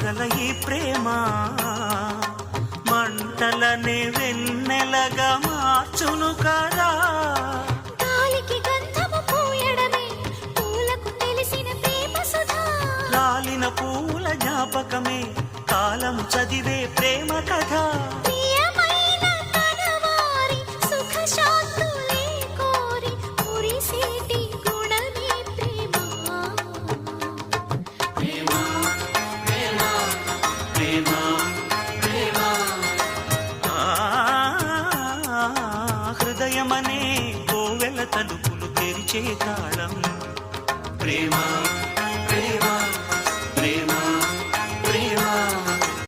గల ఈ ప్రేమ మంటలనే వెన్నెలగా మార్చును కదా. గాలికి గంధము పూయడమే పూలకు తెలిసిన ప్రేమ సుధా. రాలిన పూల జ్ఞాపకమే కాలం చదివే ప్రేమ కథ. ప్రియమైన కనవారి సుఖ శాంతులే కోరి మురిసేటి గుణమే ప్రేమ. ప్రేమ ప్రేమ ప్రేమ ప్రేమ హృదయమనే కోవెల తలుపులు తెరిచే తాళం ప్రేమ.